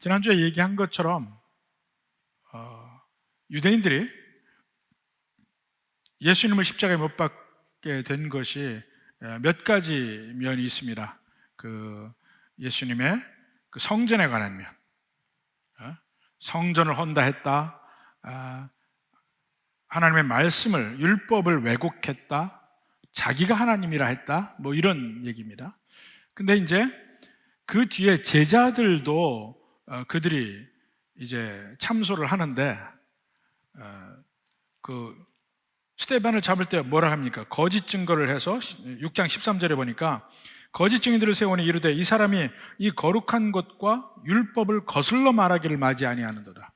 지난주에 얘기한 것처럼 유대인들이 예수님을 십자가에 못 박게 된 것이 몇 가지 면이 있습니다. 예수님의 성전에 관한 면, 성전을 헌다했다, 하나님의 말씀을, 율법을 왜곡했다, 자기가 하나님이라 했다, 뭐 이런 얘기입니다. 근데 이제 그 뒤에 제자들도 그들이 이제 참소를 하는데, 스데반을 잡을 때 뭐라 합니까? 거짓 증거를 해서 6장 13절에 보니까 거짓 증인들을 세우니 이르되 이 사람이 이 거룩한 것과 율법을 거슬러 말하기를 맞이 아니하는도다.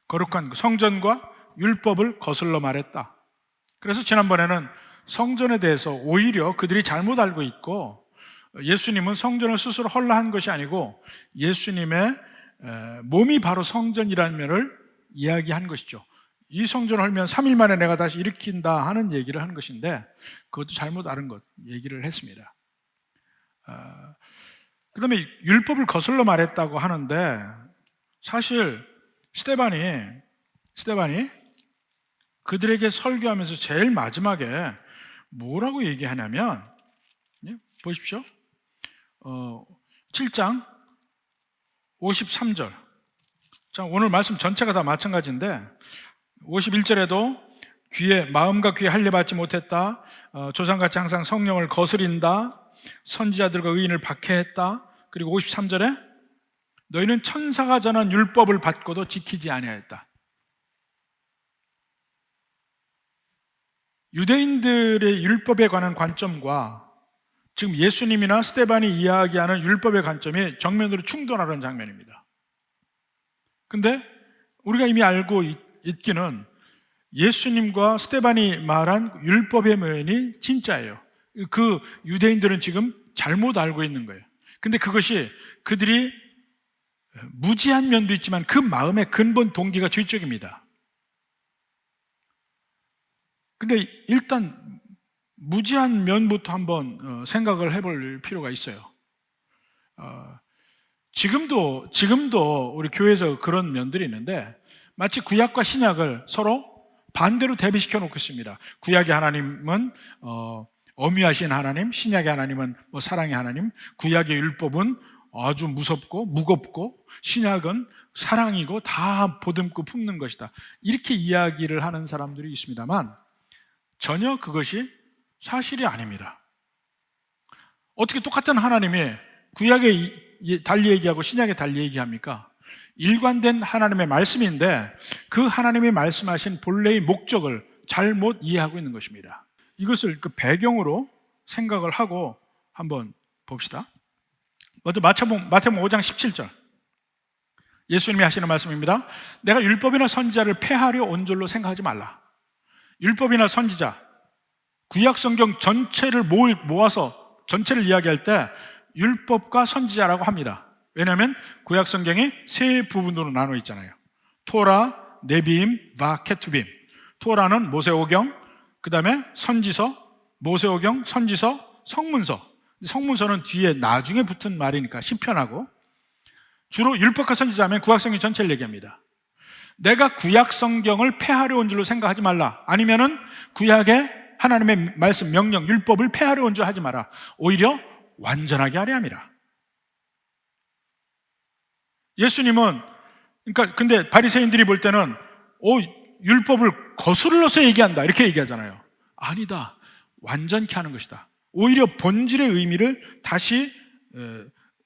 거룩한 성전과 율법을 거슬러 말했다. 그래서 지난번에는 성전에 대해서 오히려 그들이 잘못 알고 있고, 예수님은 성전을 스스로 헐라 한 것이 아니고 예수님의 몸이 바로 성전이라는 면을 이야기한 것이죠. 이 성전을 헐면 3일 만에 내가 다시 일으킨다 하는 얘기를 하는 것인데, 그것도 잘못 아는 것 얘기를 했습니다. 그 다음에 율법을 거슬러 말했다고 하는데, 사실 스데반이 그들에게 설교하면서 제일 마지막에 뭐라고 얘기하냐면, 보십시오. 7장 53절. 자, 오늘 말씀 전체가 다 마찬가지인데 51절에도 마음과 귀에 할례 받지 못했다, 조상같이 항상 성령을 거스린다, 선지자들과 의인을 박해했다. 그리고 53절에 너희는 천사가 전한 율법을 받고도 지키지 아니하였다. 유대인들의 율법에 관한 관점과 지금 예수님이나 스데반이 이야기하는 율법의 관점이 정면으로 충돌하는 장면입니다. 근데 우리가 이미 알고 있기는 예수님과 스데반이 말한 율법의 면이 진짜예요. 그 유대인들은 지금 잘못 알고 있는 거예요. 근데 그것이 그들이 무지한 면도 있지만 그 마음의 근본 동기가 죄적입니다. 근데 일단 무지한 면부터 한번 생각을 해볼 필요가 있어요. 지금도 우리 교회에서 그런 면들이 있는데, 마치 구약과 신약을 서로 반대로 대비시켜 놓고 있습니다. 구약의 하나님은 엄위하신 하나님, 신약의 하나님은 사랑의 하나님, 구약의 율법은 아주 무섭고 무겁고 신약은 사랑이고 다 보듬고 품는 것이다, 이렇게 이야기를 하는 사람들이 있습니다만 전혀 그것이 사실이 아닙니다. 어떻게 똑같은 하나님이 구약에 달리 얘기하고 신약에 달리 얘기합니까? 일관된 하나님의 말씀인데 그 하나님이 말씀하신 본래의 목적을 잘못 이해하고 있는 것입니다. 이것을 그 배경으로 생각을 하고 한번 봅시다. 먼저 마태복음 5장 17절, 예수님이 하시는 말씀입니다. 내가 율법이나 선지자를 폐하려 온 줄로 생각하지 말라. 율법이나 선지자, 구약 성경 전체를 모아서 전체를 이야기할 때 율법과 선지자라고 합니다. 왜냐하면 구약 성경이 세 부분으로 나눠 있잖아요. 토라, 네비임, 와 케투빔. 토라는 모세오경, 그 다음에 선지서, 모세오경, 선지서, 성문서. 성문서는 뒤에 나중에 붙은 말이니까 시편하고, 주로 율법과 선지자면 구약 성경 전체를 얘기합니다. 내가 구약 성경을 폐하려 온 줄로 생각하지 말라. 아니면은 구약의 하나님의 말씀, 명령, 율법을 폐하려 온 줄 하지 마라. 오히려 완전하게 하려 함이라. 예수님은, 근데 바리새인들이 볼 때는 율법을 거슬러서 얘기한다 이렇게 얘기하잖아요. 아니다, 완전케 하는 것이다. 오히려 본질의 의미를 다시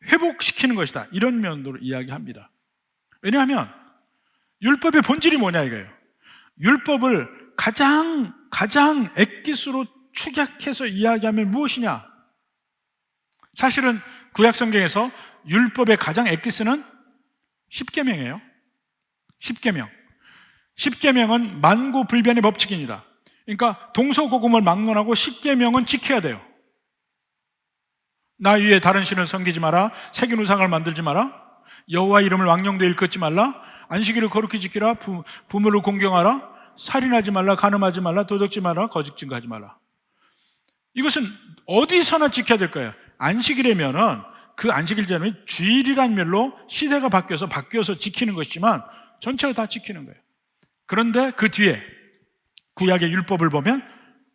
회복시키는 것이다, 이런 면으로 이야기합니다. 왜냐하면 율법의 본질이 뭐냐 이거예요. 율법을 가장 엑기스로 축약해서 이야기하면 무엇이냐? 사실은 구약 성경에서 율법의 가장 엑기스는 십계명이에요. 십계명은 만고불변의 법칙입니다. 그러니까 동서고금을 막론하고 십계명은 지켜야 돼요. 나 위에 다른 신을 섬기지 마라, 새긴 우상을 만들지 마라, 여호와 이름을 왕령되이 일컫지 말라, 안식일을 거룩히 지키라, 부모를 공경하라, 살인하지 말라, 간음하지 말라, 도둑질 말라, 거짓 증거하지 말라. 이것은 어디서나 지켜야 될 거예요. 안식일이면은 그 안식일 제도는 주일이란 말로 시대가 바뀌어서 지키는 것이지만 전체를 다 지키는 거예요. 그런데 그 뒤에 구약의 율법을 보면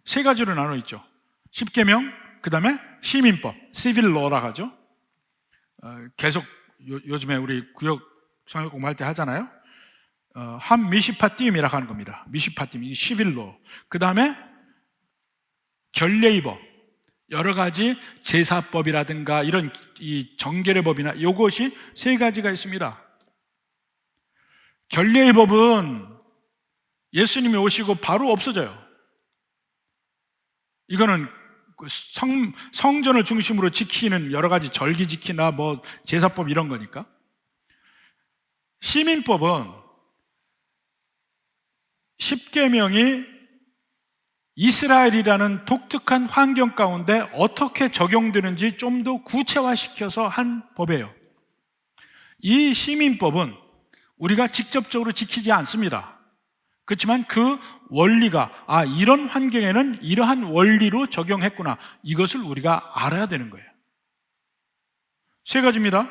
세 가지로 나눠 있죠. 십계명, 그 다음에 시민법, civil law라고 하죠. 계속 요즘에 우리 구역 성역 공부할 때 하잖아요. 한 미시파팀이라고 하는 겁니다. 미시파팀, 이 civil law. 그 다음에 결례의법, 여러 가지 제사법이라든가 이런 이 정결의 법이나 이것이 세 가지가 있습니다. 결례의법은 예수님이 오시고 바로 없어져요. 이거는 성전을 중심으로 지키는 여러 가지 절기지키나 뭐 제사법 이런 거니까. 시민법은 십계명이 이스라엘이라는 독특한 환경 가운데 어떻게 적용되는지 좀 더 구체화시켜서 한 법이에요. 이 시민법은 우리가 직접적으로 지키지 않습니다. 그렇지만 그 원리가 이런 환경에는 이러한 원리로 적용했구나, 이것을 우리가 알아야 되는 거예요. 세 가지입니다.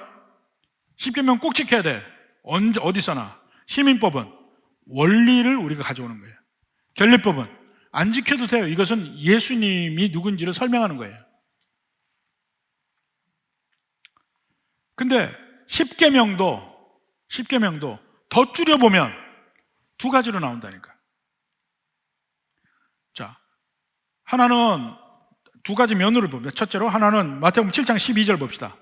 십계명 꼭 지켜야 돼. 어디서나. 시민법은 원리를 우리가 가져오는 거예요. 결례법은 안 지켜도 돼요. 이것은 예수님이 누군지를 설명하는 거예요. 근데 십계명도 더 줄여보면 두 가지로 나온다니까. 자, 하나는 두 가지 면으로 봅니다. 첫째로 하나는 마태복음 7장 12절 봅시다.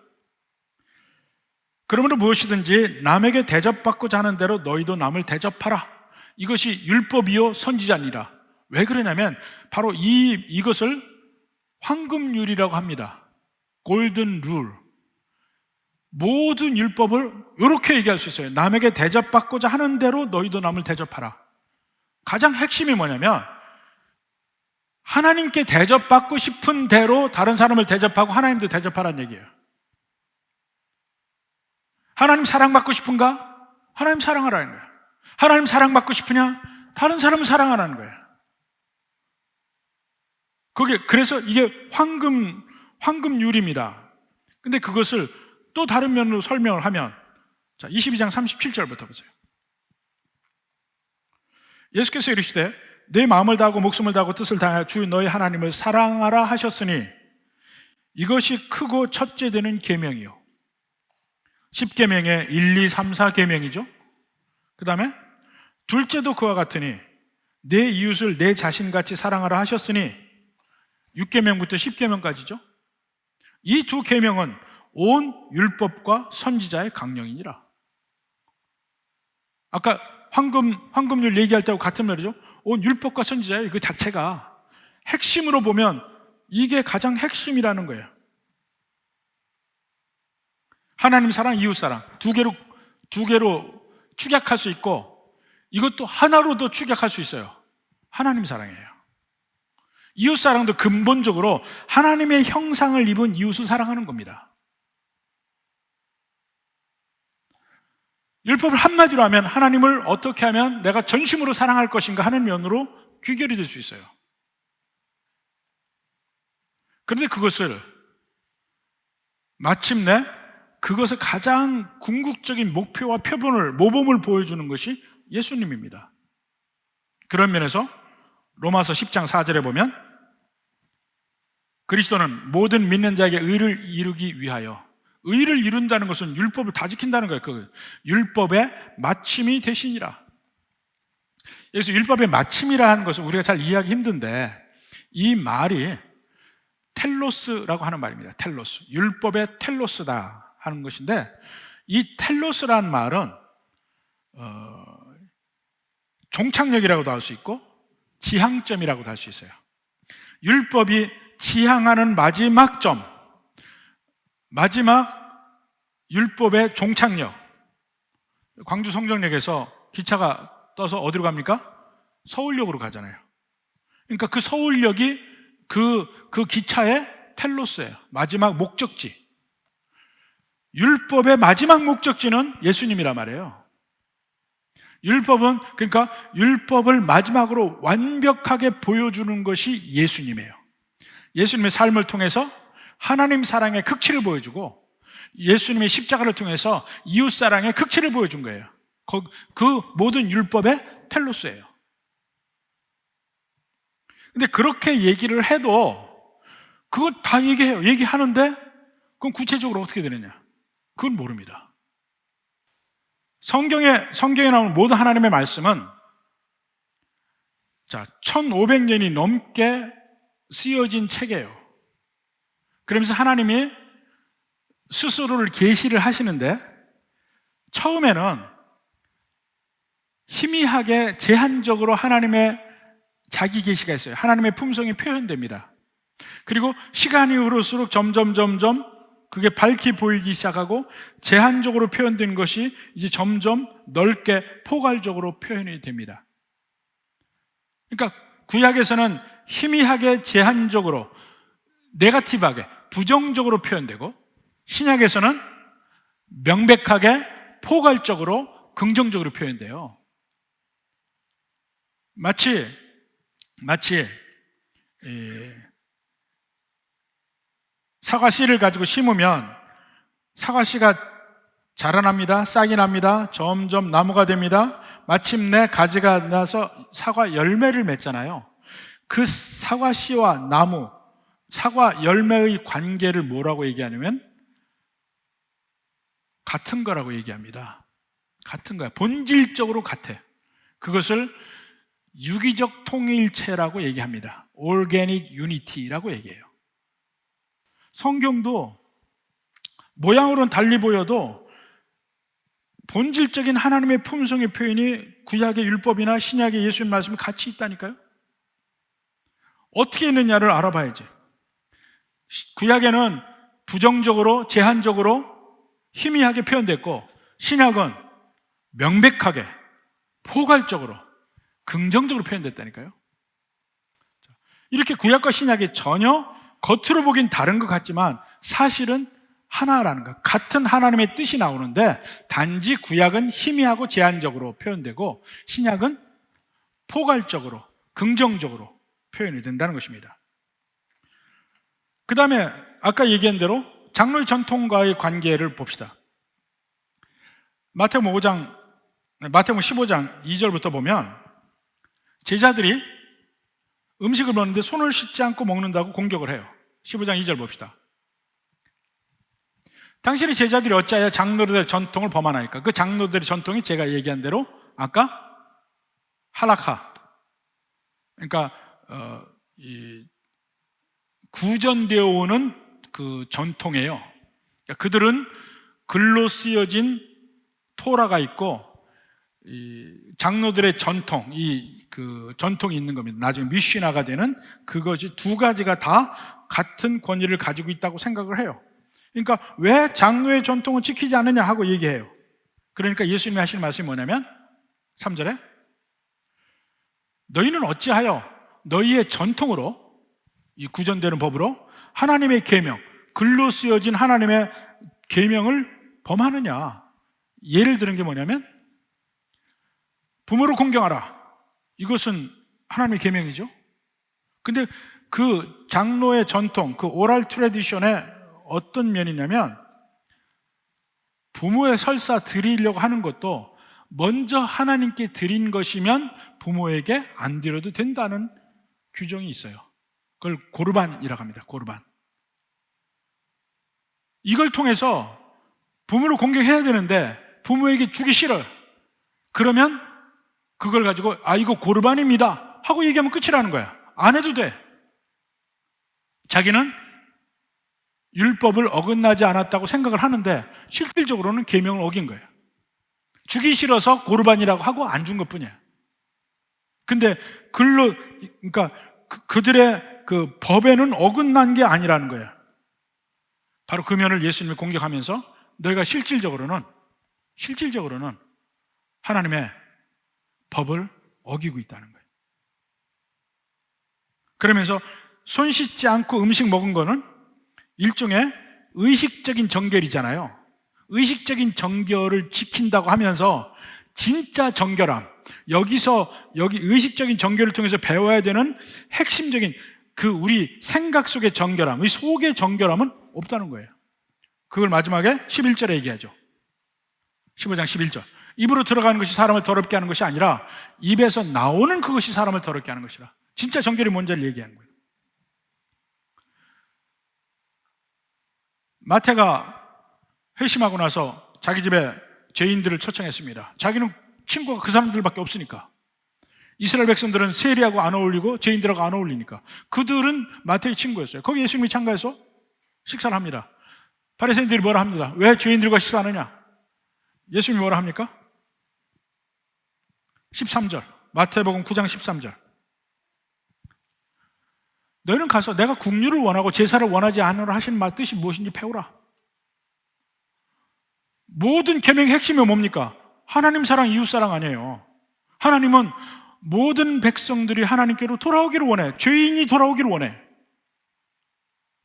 그러므로 무엇이든지 남에게 대접받고자 하는 대로 너희도 남을 대접하라. 이것이 율법이요 선지자니라. 왜 그러냐면 바로 이것을 황금률이라고 합니다. 골든 룰. 모든 율법을 이렇게 얘기할 수 있어요. 남에게 대접받고자 하는 대로 너희도 남을 대접하라. 가장 핵심이 뭐냐면 하나님께 대접받고 싶은 대로 다른 사람을 대접하고 하나님도 대접하라는 얘기예요. 하나님 사랑받고 싶은가? 하나님 사랑하라는 거예요. 하나님 사랑받고 싶으냐? 다른 사람을 사랑하라는 거예요. 그래서 이게 황금률입니다. 근데 그것을 또 다른 면으로 설명을 하면, 자, 22장 37절부터 보세요. 예수께서 이르시되 내 마음을 다하고 목숨을 다하고 뜻을 다하여 주 너희 하나님을 사랑하라 하셨으니 이것이 크고 첫째 되는 계명이요. 10계명의 1, 2, 3, 4계명이죠. 그 다음에 둘째도 그와 같으니 내 이웃을 내 자신같이 사랑하라 하셨으니 6계명부터 10계명까지죠. 이 두 계명은 온 율법과 선지자의 강령이니라. 아까 황금률 얘기할 때하고 같은 말이죠. 온 율법과 선지자의 그 자체가 핵심으로 보면 이게 가장 핵심이라는 거예요. 하나님 사랑, 이웃 사랑 두 개로 축약할 수 있고 이것도 하나로도 축약할 수 있어요. 하나님 사랑이에요. 이웃 사랑도 근본적으로 하나님의 형상을 입은 이웃을 사랑하는 겁니다. 율법을 한마디로 하면 하나님을 어떻게 하면 내가 전심으로 사랑할 것인가 하는 면으로 귀결이 될 수 있어요. 그런데 그것을 마침내 그것의 가장 궁극적인 목표와 모범을 보여주는 것이 예수님입니다. 그런 면에서 로마서 10장 4절에 보면 그리스도는 모든 믿는 자에게 의를 이루기 위하여, 의를 이룬다는 것은 율법을 다 지킨다는 거예요. 그 율법의 마침이 되시니라. 여기서 율법의 마침이라 하는 것을 우리가 잘 이해하기 힘든데 이 말이 텔로스라고 하는 말입니다. 텔로스. 율법의 텔로스다 하는 것인데 이 텔로스라는 말은 종착역이라고도 할 수 있고 지향점이라고도 할 수 있어요. 율법이 지향하는 마지막 점, 마지막 율법의 종착역. 광주 성정역에서 기차가 떠서 어디로 갑니까? 서울역으로 가잖아요. 그러니까 그 서울역이 그 기차의 텔로스예요. 마지막 목적지. 율법의 마지막 목적지는 예수님이란 말이에요. 그러니까 율법을 마지막으로 완벽하게 보여주는 것이 예수님이에요. 예수님의 삶을 통해서 하나님 사랑의 극치를 보여주고 예수님의 십자가를 통해서 이웃사랑의 극치를 보여준 거예요. 그 모든 율법의 텔로스예요. 근데 그렇게 얘기를 해도 그거 다 얘기해요. 얘기하는데 그럼 구체적으로 어떻게 되느냐? 그건 모릅니다. 성경에 나오는 모든 하나님의 말씀은 1500년이 넘게 쓰여진 책이에요. 그러면서 하나님이 스스로를 계시를 하시는데 처음에는 희미하게 제한적으로 하나님의 자기 계시가 있어요. 하나님의 품성이 표현됩니다. 그리고 시간이 흐를수록 점점 그게 밝히 보이기 시작하고 제한적으로 표현된 것이 이제 점점 넓게 포괄적으로 표현이 됩니다. 그러니까 구약에서는 희미하게 제한적으로 네거티브하게 부정적으로 표현되고 신약에서는 명백하게 포괄적으로 긍정적으로 표현돼요. 마치 사과씨를 가지고 심으면 사과씨가 자라납니다. 싹이 납니다. 점점 나무가 됩니다. 마침내 가지가 나서 사과 열매를 맺잖아요. 그 사과씨와 나무, 사과 열매의 관계를 뭐라고 얘기하냐면 같은 거라고 얘기합니다. 같은 거야. 본질적으로 같아. 그것을 유기적 통일체라고 얘기합니다. Organic Unity라고 얘기해요. 성경도 모양으로는 달리 보여도 본질적인 하나님의 품성의 표현이 구약의 율법이나 신약의 예수님 말씀이 같이 있다니까요. 어떻게 있느냐를 알아봐야지. 구약에는 부정적으로 제한적으로 희미하게 표현됐고 신약은 명백하게 포괄적으로 긍정적으로 표현됐다니까요. 이렇게 구약과 신약이 전혀 겉으로 보긴 다른 것 같지만 사실은 하나라는 것, 같은 하나님의 뜻이 나오는데 단지 구약은 희미하고 제한적으로 표현되고 신약은 포괄적으로 긍정적으로 표현이 된다는 것입니다. 그 다음에 아까 얘기한 대로 장로의 전통과의 관계를 봅시다. 마태복음 15장 2절부터 보면 제자들이 음식을 먹는데 손을 씻지 않고 먹는다고 공격을 해요. 15장 2절 봅시다. 당신의 제자들이 어찌하여 장로들의 전통을 범하나이까? 그 장로들의 전통이 제가 얘기한 대로 아까 할라카, 그러니까 구전되어 오는 그 전통이에요. 그러니까 그들은 글로 쓰여진 토라가 있고 이 장로들의 전통, 그 전통이 있는 겁니다. 나중에 미시나가 되는 그것이 두 가지가 다 같은 권위를 가지고 있다고 생각을 해요. 그러니까 왜 장로의 전통을 지키지 않느냐 하고 얘기해요. 그러니까 예수님이 하시는 말씀이 뭐냐면 3절에 너희는 어찌하여 너희의 전통으로 이 구전되는 법으로 하나님의 계명, 글로 쓰여진 하나님의 계명을 범하느냐. 예를 들은 게 뭐냐면 부모를 공경하라. 이것은 하나님의 계명이죠. 근데 그 장로의 전통, 그 오랄 트래디션의 어떤 면이냐면 부모의 설사 드리려고 하는 것도 먼저 하나님께 드린 것이면 부모에게 안 드려도 된다는 규정이 있어요. 그걸 고르반이라고 합니다. 고르반. 이걸 통해서 부모를 공경해야 되는데 부모에게 주기 싫어요. 그러면 그걸 가지고 이거 고르반입니다 하고 얘기하면 끝이라는 거야. 안 해도 돼. 자기는 율법을 어긋나지 않았다고 생각을 하는데 실질적으로는 계명을 어긴 거예요. 주기 싫어서 고르반이라고 하고 안 준 것뿐이야. 근데 그러니까 그들의 그 법에는 어긋난 게 아니라는 거예요. 바로 그 면을 예수님이 공격하면서 너희가 실질적으로는 하나님의 법을 어기고 있다는 거예요. 그러면서 손 씻지 않고 음식 먹은 거는 일종의 의식적인 정결이잖아요. 의식적인 정결을 지킨다고 하면서 진짜 정결함, 여기 의식적인 정결을 통해서 배워야 되는 핵심적인 그 우리 생각 속의 정결함, 이 속의 정결함은 없다는 거예요. 그걸 마지막에 11절에 얘기하죠. 15장 11절. 입으로 들어가는 것이 사람을 더럽게 하는 것이 아니라 입에서 나오는 그것이 사람을 더럽게 하는 것이라. 진짜 정결이 뭔지를 얘기하는 거예요. 마태가 회심하고 나서 자기 집에 죄인들을 초청했습니다. 자기는 친구가 그 사람들밖에 없으니까. 이스라엘 백성들은 세리하고 안 어울리고 죄인들하고 안 어울리니까 그들은 마태의 친구였어요. 거기 예수님이 참가해서 식사를 합니다. 바리새인들이 뭐라 합니다. 왜 죄인들과 식사하느냐? 예수님이 뭐라 합니까? 13절, 마태복음 9장 13절. 너희는 가서 내가 국류를 원하고 제사를 원하지 않으라 하신 뜻이 무엇인지 배우라. 모든 계명의 핵심이 뭡니까? 하나님 사랑, 이웃 사랑 아니에요. 하나님은 모든 백성들이 하나님께로 돌아오기를 원해. 죄인이 돌아오기를 원해.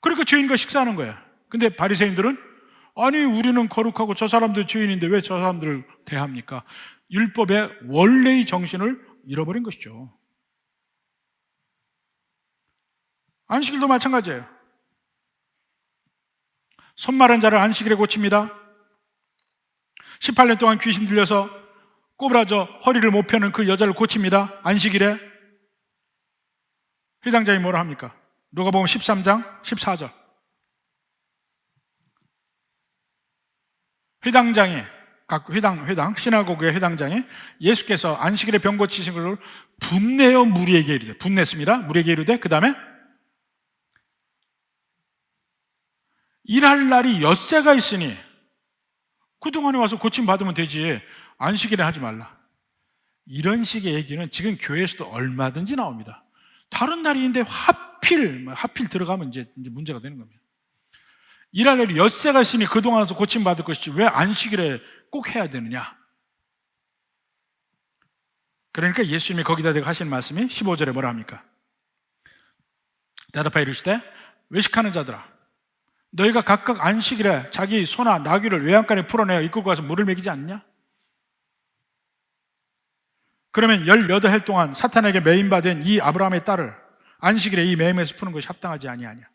그러니까 죄인과 식사하는 거야. 근데 바리새인들은 아니 우리는 거룩하고 저 사람들 죄인인데 왜 저 사람들을 대합니까? 율법의 원래의 정신을 잃어버린 것이죠. 안식일도 마찬가지예요. 손 마른 자를 안식일에 고칩니다. 18년 동안 귀신 들려서 꼬부라져 허리를 못 펴는 그 여자를 고칩니다. 안식일에. 회당장이 뭐라 합니까? 누가복음 13장 14절. 회당장이, 각 회당 시나고그의 회당장이 예수께서 안식일에 병 고치신 걸 분내어 무리에게 이르되, 분냈습니다. 무리에게 이르되, 그 다음에 일할 날이 엿새가 있으니 그동안에 와서 고침 받으면 되지 안식일에 하지 말라. 이런 식의 얘기는 지금 교회에서도 얼마든지 나옵니다. 다른 날인데 하필 들어가면 이제 문제가 되는 겁니다. 일할 날이 엿새가 있으니 그동안 와서 고침 받을 것이지 왜 안식일에 꼭 해야 되느냐? 그러니까 예수님이 거기다 대고 하시는 말씀이 15절에 뭐라 합니까? 대답하여 이르시되 외식하는 자들아, 너희가 각각 안식일에 자기 소나 나귀를 외양간에 풀어내어 이끌고 가서 물을 먹이지 않냐? 그러면 18해 동안 사탄에게 매임받은 이 아브라함의 딸을 안식일에 이 매임에서 푸는 것이 합당하지 아니하냐?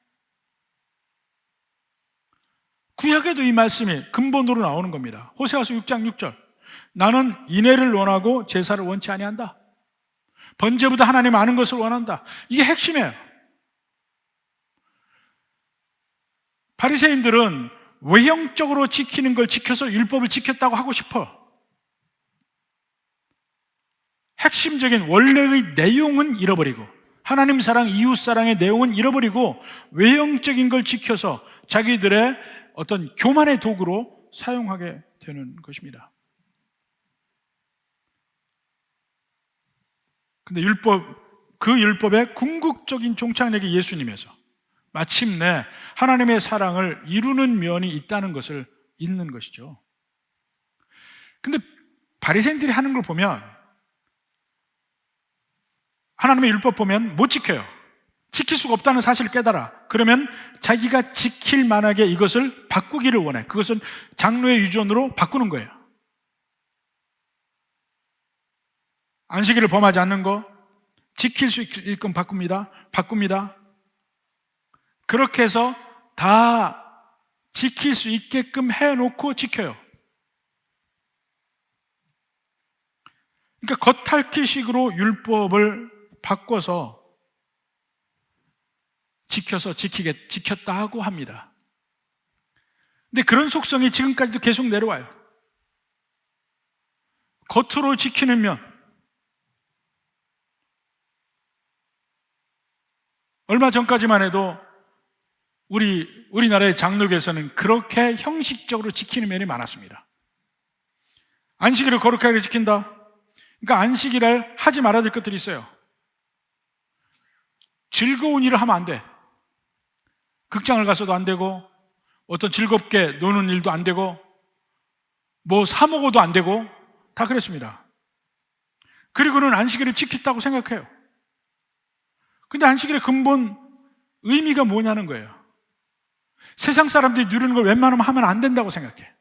구약에도 이 말씀이 근본으로 나오는 겁니다. 호세아서 6장 6절. 나는 인애를 원하고 제사를 원치 아니한다. 번제보다 하나님 아는 것을 원한다. 이게 핵심이에요. 바리새인들은 외형적으로 지키는 걸 지켜서 율법을 지켰다고 하고 싶어. 핵심적인 원래의 내용은 잃어버리고 하나님 사랑, 이웃 사랑의 내용은 잃어버리고 외형적인 걸 지켜서 자기들의 어떤 교만의 도구로 사용하게 되는 것입니다. 근데 그 율법의 궁극적인 종착역이 예수님에서 마침내 하나님의 사랑을 이루는 면이 있다는 것을 잊는 것이죠. 근데 바리새인들이 하는 걸 보면 하나님의 율법 보면 못 지켜요. 지킬 수가 없다는 사실을 깨달아. 그러면 자기가 지킬 만하게 이것을 바꾸기를 원해. 그것은 장로의 유전으로 바꾸는 거예요. 안식일을 범하지 않는 거 지킬 수 있게끔 바꿉니다. 그렇게 해서 다 지킬 수 있게끔 해놓고 지켜요. 그러니까 겉핥기식으로 율법을 바꿔서 지켰다 하고 합니다. 근데 그런 속성이 지금까지도 계속 내려와요. 겉으로 지키는 면. 얼마 전까지만 해도 우리나라의 장로교에서는 그렇게 형식적으로 지키는 면이 많았습니다. 안식일을 거룩하게 지킨다. 그러니까 안식일을 하지 말아야 될 것들이 있어요. 즐거운 일을 하면 안 돼. 극장을 가서도 안 되고, 어떤 즐겁게 노는 일도 안 되고, 뭐 사 먹어도 안 되고, 다 그랬습니다. 그리고는 안식일을 지켰다고 생각해요. 근데 안식일의 근본 의미가 뭐냐는 거예요. 세상 사람들이 누리는 걸 웬만하면 하면 안 된다고 생각해.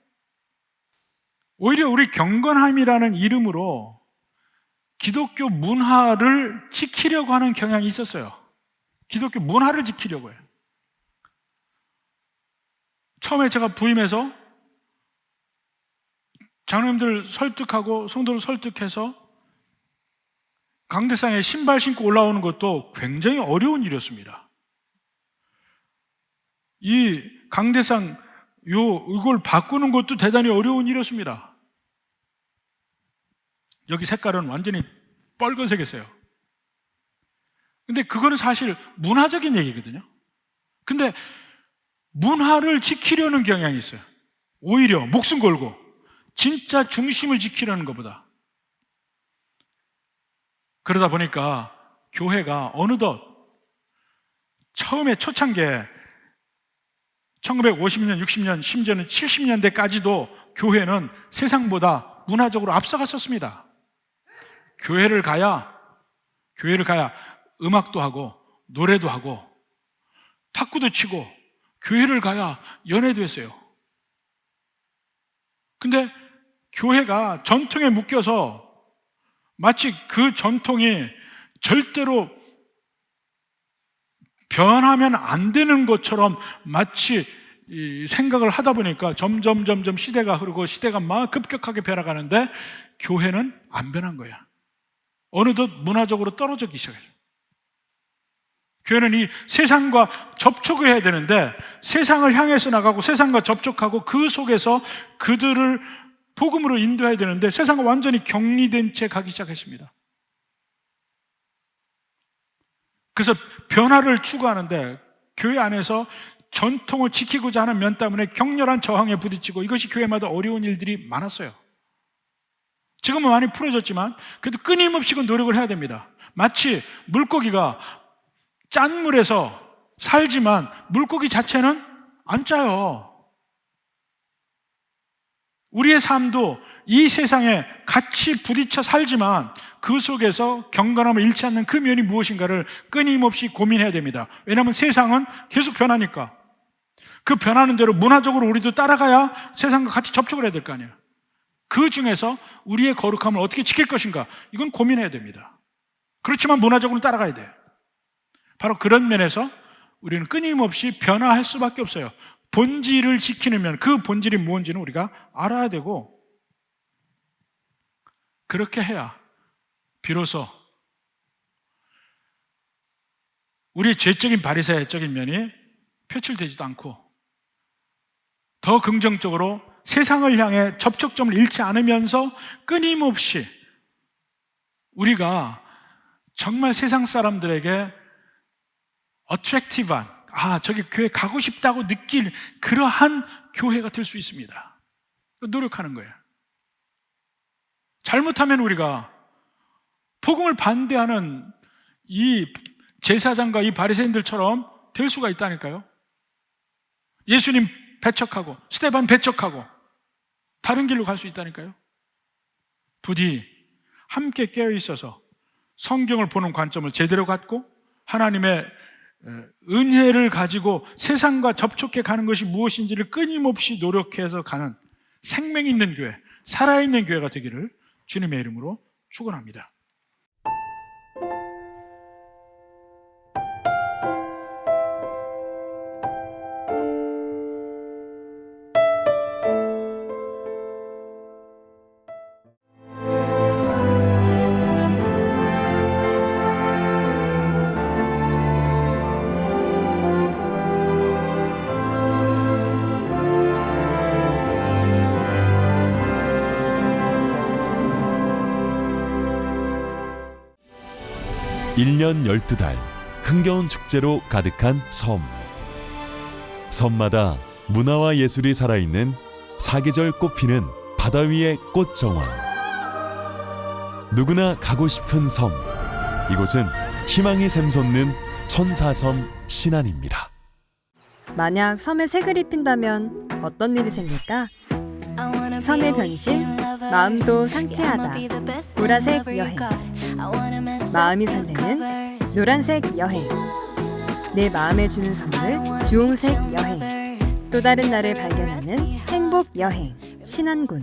오히려 우리 경건함이라는 이름으로 기독교 문화를 지키려고 하는 경향이 있었어요. 기독교 문화를 지키려고 해요. 처음에 제가 부임해서 장로님들 설득하고 성도를 설득해서 강대상에 신발 신고 올라오는 것도 굉장히 어려운 일이었습니다. 이 강대상 이걸 바꾸는 것도 대단히 어려운 일이었습니다. 여기 색깔은 완전히 빨간색이었어요. 근데 그거는 사실 문화적인 얘기거든요. 근데 문화를 지키려는 경향이 있어요. 오히려 목숨 걸고 진짜 중심을 지키려는 것보다. 그러다 보니까 교회가 어느덧 처음에 초창기에 1950년, 60년, 심지어는 70년대까지도 교회는 세상보다 문화적으로 앞서갔었습니다. 교회를 가야 음악도 하고 노래도 하고 탁구도 치고 교회를 가야 연애도 했어요. 근데 교회가 전통에 묶여서 마치 그 전통이 절대로 변하면 안 되는 것처럼 마치 생각을 하다 보니까 점점 시대가 흐르고 시대가 막 급격하게 변화가는데 교회는 안 변한 거야. 어느덧 문화적으로 떨어지기 시작해요. 교회는 이 세상과 접촉을 해야 되는데 세상을 향해서 나가고 세상과 접촉하고 그 속에서 그들을 복음으로 인도해야 되는데 세상과 완전히 격리된 채 가기 시작했습니다. 그래서 변화를 추구하는데 교회 안에서 전통을 지키고자 하는 면 때문에 격렬한 저항에 부딪히고 이것이 교회마다 어려운 일들이 많았어요. 지금은 많이 풀어졌지만 그래도 끊임없이 노력을 해야 됩니다. 마치 물고기가 짠 물에서 살지만 물고기 자체는 안 짜요. 우리의 삶도 이 세상에 같이 부딪혀 살지만 그 속에서 경건함을 잃지 않는 그 면이 무엇인가를 끊임없이 고민해야 됩니다. 왜냐하면 세상은 계속 변하니까. 그 변하는 대로 문화적으로 우리도 따라가야 세상과 같이 접촉을 해야 될 거 아니에요. 그 중에서 우리의 거룩함을 어떻게 지킬 것인가, 이건 고민해야 됩니다. 그렇지만 문화적으로 따라가야 돼요. 바로 그런 면에서 우리는 끊임없이 변화할 수밖에 없어요. 본질을 지키는 면, 그 본질이 무엇인지는 우리가 알아야 되고, 그렇게 해야 비로소 우리의 죄적인 바리새적인 면이 표출되지도 않고 더 긍정적으로 세상을 향해 접촉점을 잃지 않으면서 끊임없이 우리가 정말 세상 사람들에게 어트랙티브한, 저기 교회 가고 싶다고 느낄 그러한 교회가 될 수 있습니다. 노력하는 거예요. 잘못하면 우리가 복음을 반대하는 이 제사장과 이 바리새인들처럼 될 수가 있다니까요. 예수님 배척하고 스데반 배척하고 다른 길로 갈 수 있다니까요. 부디 함께 깨어 있어서 성경을 보는 관점을 제대로 갖고 하나님의 은혜를 가지고 세상과 접촉해 가는 것이 무엇인지를 끊임없이 노력해서 가는 생명 있는 교회, 살아있는 교회가 되기를 주님의 이름으로 축원합니다. 일 년 12달 흥겨운 축제로 가득한 섬. 섬마다 문화와 예술이 살아있는 사계절 꽃피는 바다 위의 꽃정원. 누구나 가고 싶은 섬. 이곳은 희망이 샘솟는 천사섬 신안입니다. 만약 섬에 색을 입힌다면 어떤 일이 생길까? 섬의 변신, 마음도 상쾌하다. 보라색 여행. 마음이 설레는 노란색 여행. 내 마음에 주는 선물 주홍색 여행. 또 다른 나를 발견하는 행복 여행 신안군.